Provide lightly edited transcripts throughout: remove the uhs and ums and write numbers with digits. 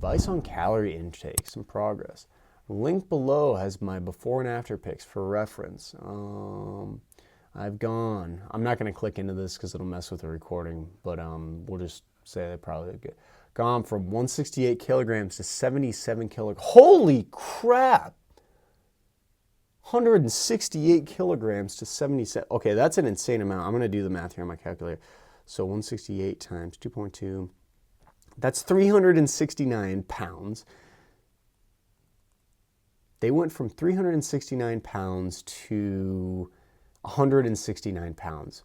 advice on calorie intake, some progress. Link below has my before and after pics for reference. I'm not going to click into this because it'll mess with the recording, but we'll just say they probably get gone from 168 kilograms to 77 kilograms. Holy crap! 168 kilograms to 77. Okay, that's an insane amount. I'm going to do the math here on my calculator. So 168 times 2.2, that's 369 pounds. They went from 369 pounds to 169 pounds.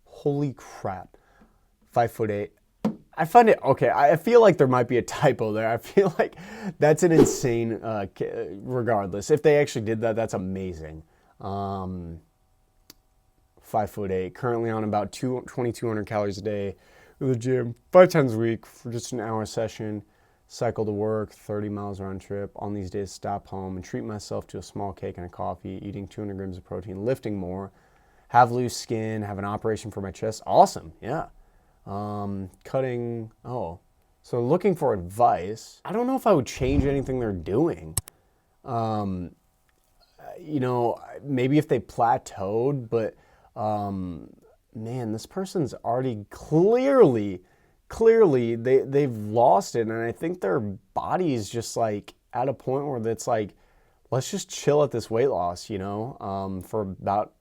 Holy crap. 5'8". I find it, okay, I feel like there might be a typo there. I feel like that's an insane, regardless. If they actually did that, that's amazing. 5'8", currently on about 2,200 calories a day at the gym, 5 times a week for just an hour session. Cycle to work, 30 miles round trip. On these days, stop home and treat myself to a small cake and a coffee, eating 200 grams of protein, lifting more, have loose skin, have an operation for my chest. Awesome, yeah. So looking for advice. I don't know if I would change anything they're doing. Maybe if they plateaued, but man, this person's already clearly they've lost it, and I think their body is just like at a point where it's like, let's just chill at this weight loss, for about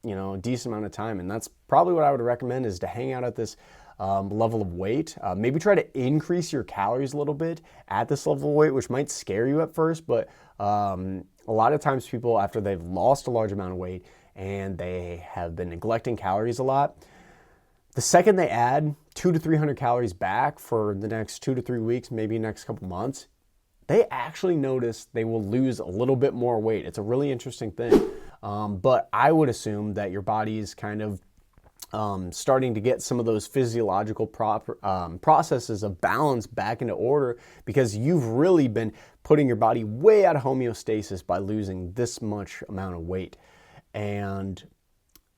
a decent amount of time. And that's probably what I would recommend, is to hang out at this level of weight. Maybe try to increase your calories a little bit at this level of weight, which might scare you at first, but a lot of times people, after they've lost a large amount of weight and they have been neglecting calories a lot, the second they add 200 to 300 calories back for the next 2 to 3 weeks, maybe next couple months, they actually notice they will lose a little bit more weight. It's a really interesting thing. But I would assume that your body is kind of starting to get some of those physiological processes of balance back into order, because you've really been putting your body way out of homeostasis by losing this much amount of weight. And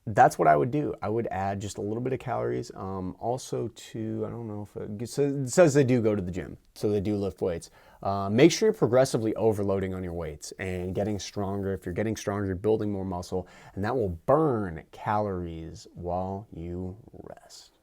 that's what I would do. I would add just a little bit of calories. Also to, I don't know if it says they do go to the gym, so they do lift weights. Make sure you're progressively overloading on your weights and getting stronger. If you're getting stronger, you're building more muscle, and that will burn calories while you rest.